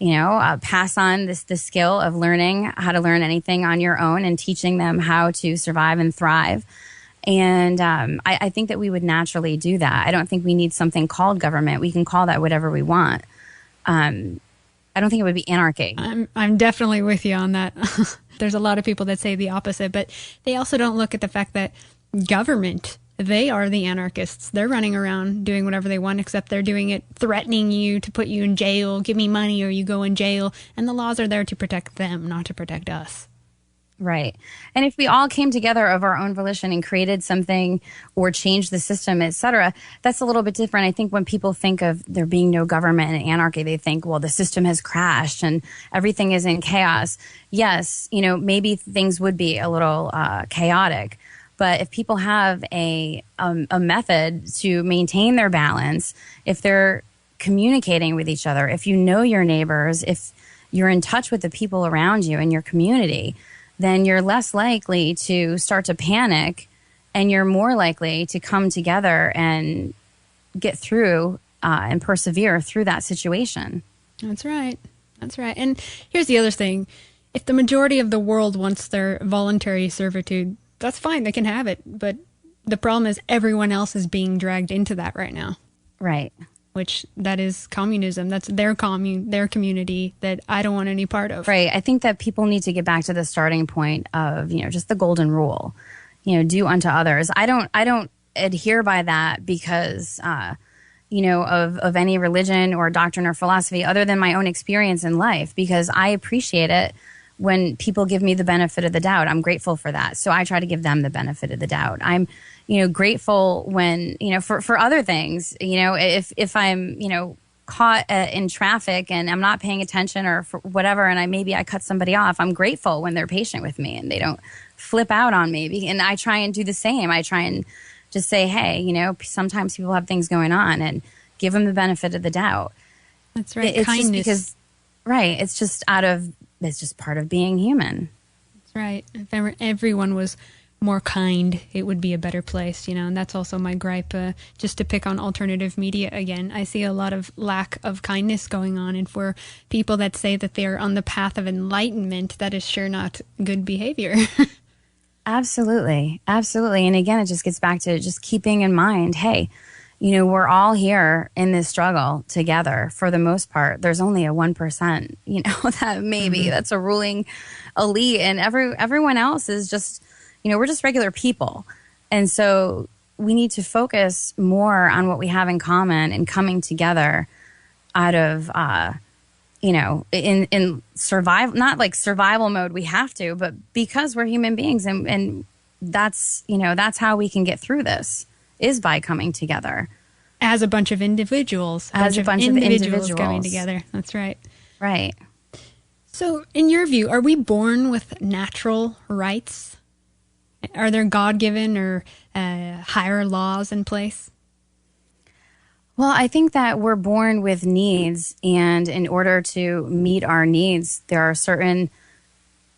pass on the skill of learning how to learn anything on your own, and teaching them how to survive and thrive. And I think that we would naturally do that. I don't think we need something called government. We can call that whatever we want. I don't think it would be anarchy. I'm definitely with you on that. There's a lot of people that say the opposite, but they also don't look at the fact that government, they are the anarchists. They're running around doing whatever they want, except they're doing it threatening you to put you in jail, give me money or you go in jail. And the laws are there to protect them, not to protect us. Right. And if we all came together of our own volition and created something or changed the system, et cetera, that's a little bit different. I think when people think of there being no government and anarchy, they think, well, the system has crashed and everything is in chaos. Yes, maybe things would be a little chaotic. But if people have a method to maintain their balance, if they're communicating with each other, if you know your neighbors, if you're in touch with the people around you in your community, then you're less likely to start to panic, and you're more likely to come together and get through and persevere through that situation. That's right. And here's the other thing. If the majority of the world wants their voluntary servitude, that's fine. They can have it. But the problem is everyone else is being dragged into that right now. Right. which that is communism. That's their their community that I don't want any part of. Right. I think that people need to get back to the starting point of, just the golden rule, do unto others. I don't adhere by that because, of any religion or doctrine or philosophy other than my own experience in life, because I appreciate it when people give me the benefit of the doubt. I'm grateful for that. So I try to give them the benefit of the doubt. I'm, grateful when, for other things, if I'm, caught in traffic and I'm not paying attention or for whatever, and maybe I cut somebody off, I'm grateful when they're patient with me and they don't flip out on me. And I try and do the same. I try and just say, hey, sometimes people have things going on, and give them the benefit of the doubt. That's right. It's kindness. just because, right. It's just part of being human. That's right. If everyone was more kind, it would be a better place, and that's also my gripe, just to pick on alternative media again. I see a lot of lack of kindness going on, and for people that say that they're on the path of enlightenment, that is sure not good behavior. Absolutely. Absolutely. And again, it just gets back to just keeping in mind, hey, we're all here in this struggle together for the most part. There's only a 1%, that maybe that's a ruling elite, and everyone else is just, we're just regular people. And so we need to focus more on what we have in common and coming together out of, in survival, not like survival mode, we have to, but because we're human beings, and that's, that's how we can get through this, is by coming together. As a bunch of individuals. As a bunch of individuals coming together. That's right. Right. So in your view, are we born with natural rights? Are there God-given or higher laws in place? Well, I think that we're born with needs, and in order to meet our needs, there are certain,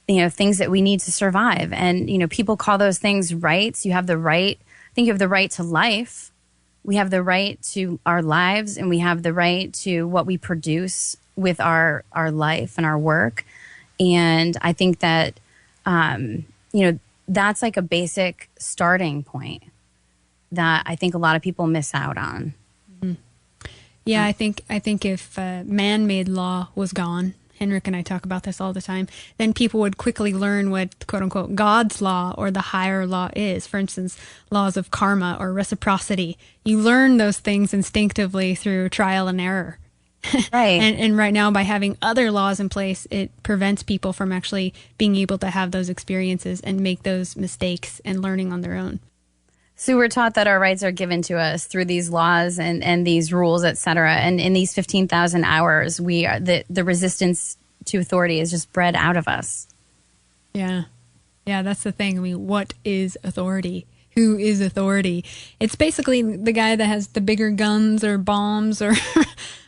things that we need to survive. And, people call those things rights. You have the right, I think you have the right to life. We have the right to our lives, and we have the right to what we produce with our life and our work. And I think that, that's like a basic starting point that I think a lot of people miss out on. Mm-hmm. Yeah, I think if man-made law was gone, Henrik and I talk about this all the time, then people would quickly learn what, quote unquote, God's law or the higher law is. For instance, laws of karma or reciprocity. You learn those things instinctively through trial and error. Right. And right now, by having other laws in place, it prevents people from actually being able to have those experiences and make those mistakes and learning on their own. So we're taught that our rights are given to us through these laws and these rules, et cetera. And in these 15,000 hours, we are, the resistance to authority is just bred out of us. Yeah. Yeah, that's the thing. I mean, what is authority? Who is authority? It's basically the guy that has the bigger guns or bombs or...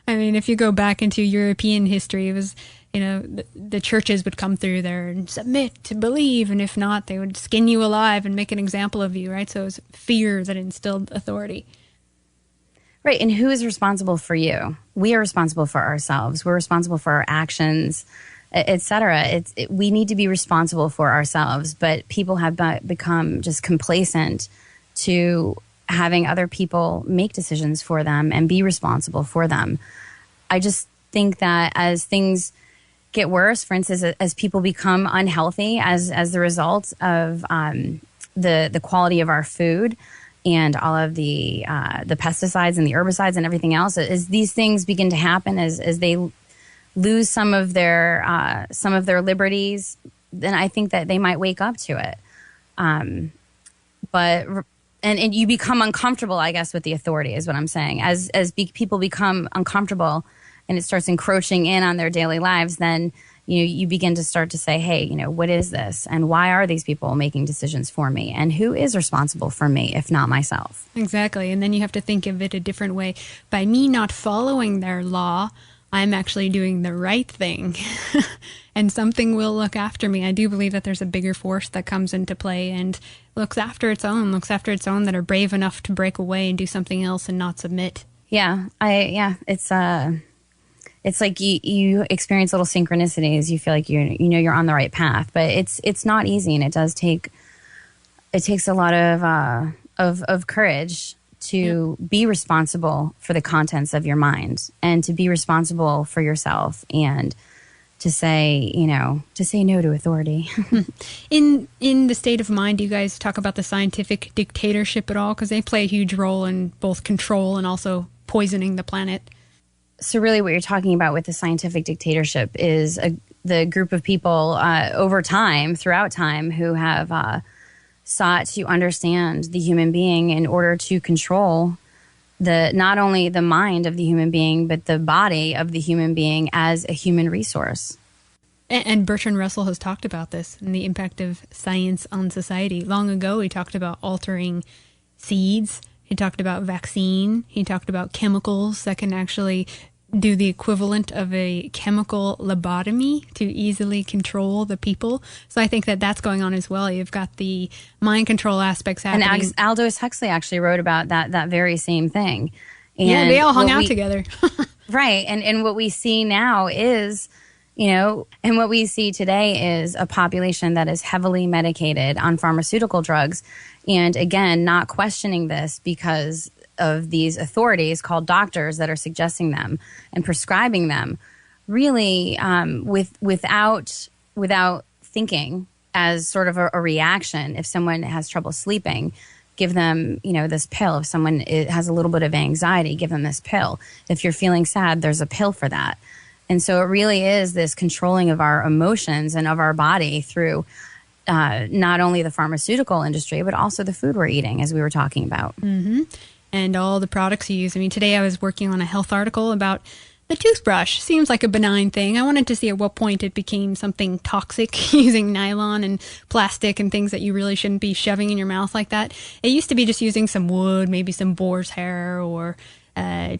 I mean, if you go back into European history, it was, the churches would come through there and submit to believe, and if not, they would skin you alive and make an example of you, right? So it was fear that instilled authority. Right, and who is responsible for you? We are responsible for ourselves. We're responsible for our actions, et cetera. We need to be responsible for ourselves, but people have become just complacent to having other people make decisions for them and be responsible for them. I just think that as things get worse, for instance, as people become unhealthy as the result of the quality of our food and all of the pesticides and the herbicides and everything else, as these things begin to happen, as they lose some of their liberties, then I think that they might wake up to it. And you become uncomfortable, I guess, with the authority is what I'm saying. As people become uncomfortable and it starts encroaching in on their daily lives, then you begin to start to say, hey, what is this? And why are these people making decisions for me? And who is responsible for me, if not myself? Exactly. And then you have to think of it a different way. By me not following their law, I'm actually doing the right thing. And something will look after me. I do believe that there's a bigger force that comes into play and looks after its own that are brave enough to break away and do something else and not submit. Yeah. It's like you experience little synchronicities. You feel like you're on the right path, but it's not easy, and it takes a lot of courage to be responsible for the contents of your mind and to be responsible for yourself and to say, no to authority. In the State of Mind, do you guys talk about the scientific dictatorship at all? Because they play a huge role in both control and also poisoning the planet. So really what you're talking about with the scientific dictatorship is the group of people throughout time, who have sought to understand the human being in order to control not only the mind of the human being, but the body of the human being as a human resource. And Bertrand Russell has talked about this and the impact of science on society. Long ago, he talked about altering seeds. He talked about vaccine. He talked about chemicals that can actually do the equivalent of a chemical lobotomy to easily control the people. So I think that that's going on as well. You've got the mind control aspects happening. And Aldous Huxley actually wrote about that very same thing. And yeah, they all hung out together. Right. And what we see now is, and what we see today is a population that is heavily medicated on pharmaceutical drugs. And again, not questioning this because of these authorities called doctors that are suggesting them and prescribing them, really without thinking, as sort of a reaction. If someone has trouble sleeping, give them this pill. If someone has a little bit of anxiety, give them this pill. If you're feeling sad, there's a pill for that. And so it really is this controlling of our emotions and of our body through not only the pharmaceutical industry, but also the food we're eating, as we were talking about. Mm-hmm. And all the products you use. I mean, today I was working on a health article about the toothbrush. Seems like a benign thing. I wanted to see at what point it became something toxic, using nylon and plastic and things that you really shouldn't be shoving in your mouth like that. It used to be just using some wood, maybe some boar's hair or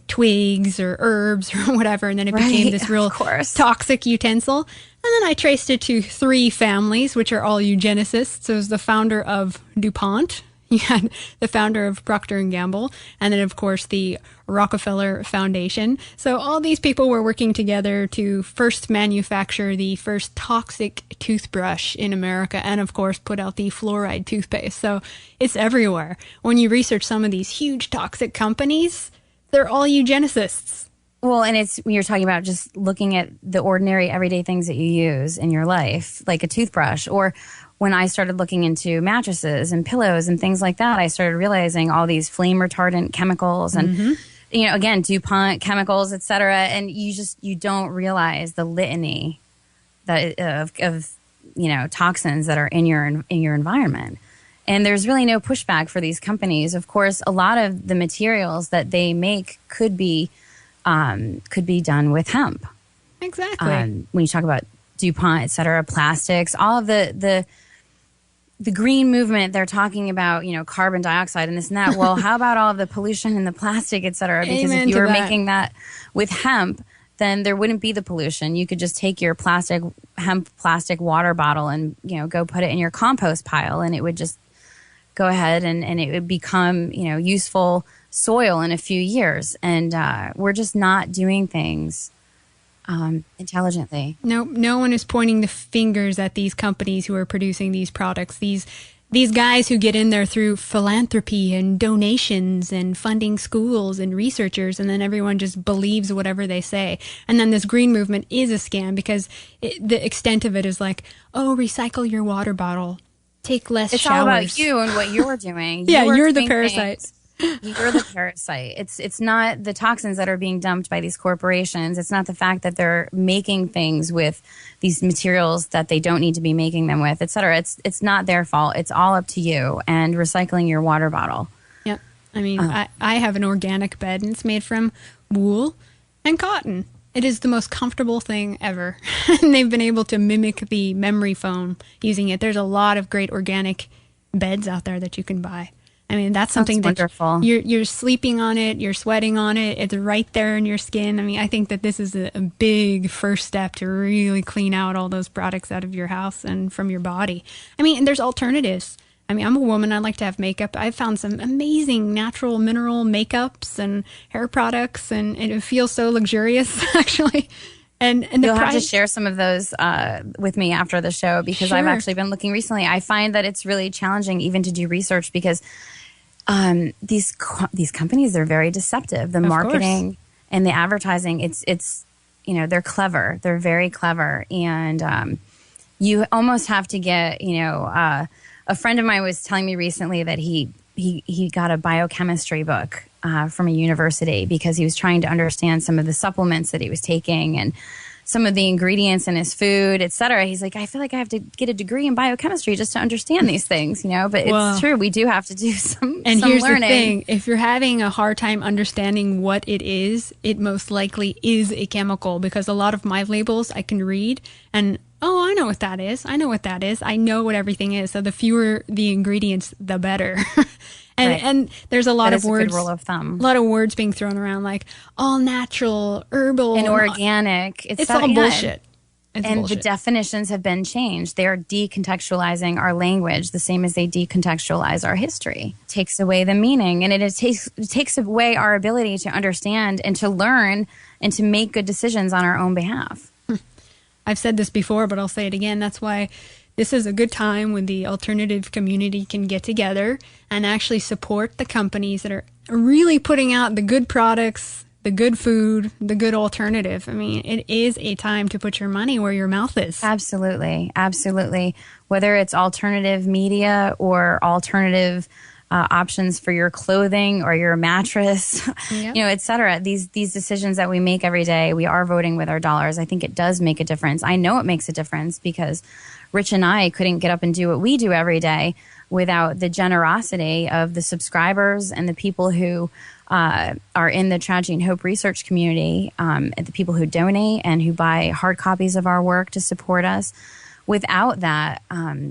twigs or herbs or whatever, and then it became this real toxic utensil. And then I traced it to 3 families, which are all eugenicists. So it was the founder of DuPont. You had the founder of Procter & Gamble, and then, of course, the Rockefeller Foundation. So all these people were working together to first manufacture the first toxic toothbrush in America and, of course, put out the fluoride toothpaste. So it's everywhere. When you research some of these huge toxic companies, they're all eugenicists. Well, and you're talking about just looking at the ordinary, everyday things that you use in your life, like a toothbrush. Or when I started looking into mattresses and pillows and things like that, I started realizing all these flame retardant chemicals and, again, DuPont chemicals, et cetera. And you don't realize the litany of toxins that are in your environment. And there's really no pushback for these companies. Of course, a lot of the materials that they make could be done with hemp. Exactly. When you talk about DuPont, et cetera, plastics, all of the green movement, they're talking about, carbon dioxide and this and that. Well, how about all of the pollution and the plastic, et cetera? Because if you were making that with hemp, then there wouldn't be the pollution. You could just take your hemp plastic water bottle and, go put it in your compost pile, and it would just go ahead and it would become, useful soil in a few years. And we're just not doing things intelligently. No one is pointing the fingers at these companies who are producing these products. These guys who get in there through philanthropy and donations and funding schools and researchers, and then everyone just believes whatever they say. And then this green movement is a scam because the extent of it is like, oh, recycle your water bottle, take less showers. It's all about you and what you're doing. You're the parasite. You're the parasite. It's not the toxins that are being dumped by these corporations. It's not the fact that they're making things with these materials that they don't need to be making them with, et cetera. It's not their fault. It's all up to you and recycling your water bottle. Yep. I mean, I have an organic bed, and it's made from wool and cotton. It is the most comfortable thing ever. And they've been able to mimic the memory foam using it. There's a lot of great organic beds out there that you can buy. I mean, that's something that you're sleeping on it, you're sweating on it, it's right there in your skin. I mean, I think that this is a big first step to really clean out all those products out of your house and from your body. I mean, and there's alternatives. I mean, I'm a woman, I like to have makeup. I've found some amazing natural mineral makeups and hair products, and it feels so luxurious, actually. And you'll have to share some of those with me after the show, because I've actually been looking recently. I find that it's really challenging even to do research because These companies, they're very deceptive. The marketing and the advertising, it's they're clever. They're very clever, and you almost have to get a friend of mine was telling me recently that he got a biochemistry book from a university because he was trying to understand some of the supplements that he was taking and some of the ingredients in his food, et cetera. He's like, I feel like I have to get a degree in biochemistry just to understand these things, but it's true. We do have to do some here's learning. The thing. If you're having a hard time understanding what it is, it most likely is a chemical, because a lot of my labels I can read and, oh, I know what that is. I know what that is. I know what everything is. So the fewer the ingredients, the better. And there's a lot of words. Good rule of thumb. A lot of words being thrown around like all natural, herbal, and organic. It's all bullshit. It's and bullshit. The definitions have been changed. They are decontextualizing our language the same as they decontextualize our history. It takes away the meaning, and it takes away our ability to understand and to learn and to make good decisions on our own behalf. I've said this before, but I'll say it again. That's why this is a good time when the alternative community can get together and actually support the companies that are really putting out the good products, the good food, the good alternative. I mean, it is a time to put your money where your mouth is. Absolutely. Absolutely. Whether it's alternative media or alternative options for your clothing or your mattress, et cetera. These decisions that we make every day, we are voting with our dollars. I think it does make a difference. I know it makes a difference because Rich and I couldn't get up and do what we do every day without the generosity of the subscribers and the people who are in the Tragedy and Hope research community, and the people who donate and who buy hard copies of our work to support us. Without that,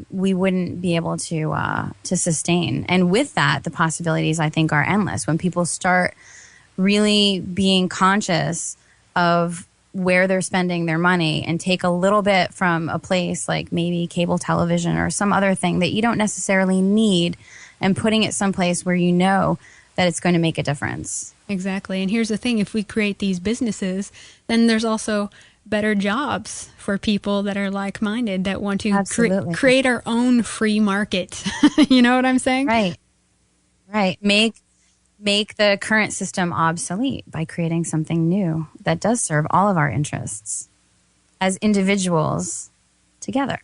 we wouldn't be able to sustain. And with that, the possibilities, I think, are endless. When people start really being conscious of where they're spending their money and take a little bit from a place like maybe cable television or some other thing that you don't necessarily need and putting it someplace where you know that it's going to make a difference. Exactly. And here's the thing. If we create these businesses, then there's also better jobs for people that are like-minded, that want to create our own free market. You know what I'm saying? Right. Make the current system obsolete by creating something new that does serve all of our interests as individuals together.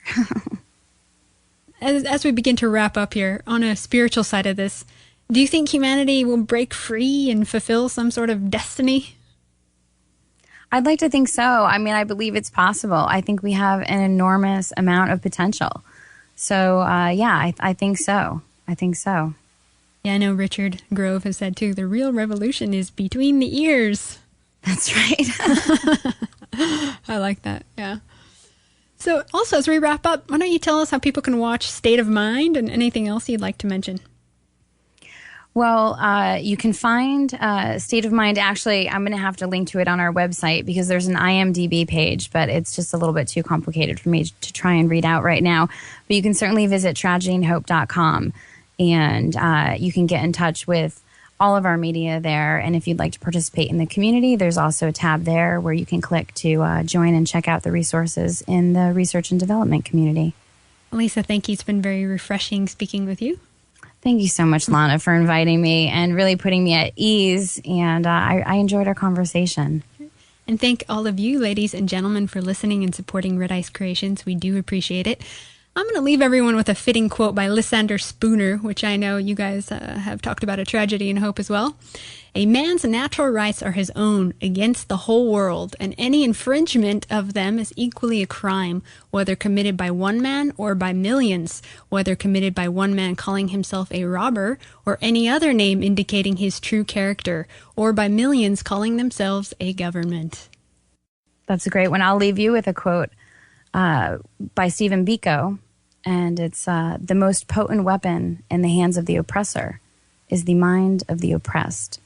As we begin to wrap up here, on a spiritual side of this, do you think humanity will break free and fulfill some sort of destiny? I'd like to think so. I mean, I believe it's possible. I think we have an enormous amount of potential. So, I think so. Yeah, I know Richard Grove has said, too, the real revolution is between the ears. That's right. I like that, yeah. So, also, as we wrap up, why don't you tell us how people can watch State of Mind and anything else you'd like to mention? Well, you can find State of Mind. Actually, I'm going to have to link to it on our website because there's an IMDb page, but it's just a little bit too complicated for me to try and read out right now. But you can certainly visit tragedyandhope.com. And you can get in touch with all of our media there. And if you'd like to participate in the community, there's also a tab there where you can click to join and check out the resources in the research and development community. Lisa, thank you. It's been very refreshing speaking with you. Thank you so much, Lana, for inviting me and really putting me at ease. And I enjoyed our conversation. And thank all of you, ladies and gentlemen, for listening and supporting Red Ice Creations. We do appreciate it. I'm going to leave everyone with a fitting quote by Lysander Spooner, which I know you guys have talked about a Tragedy and Hope as well. A man's natural rights are his own against the whole world, and any infringement of them is equally a crime, whether committed by one man or by millions, whether committed by one man calling himself a robber or any other name indicating his true character, or by millions calling themselves a government. That's a great one. I'll leave you with a quote by Stephen Biko. And it's the most potent weapon in the hands of the oppressor is the mind of the oppressed.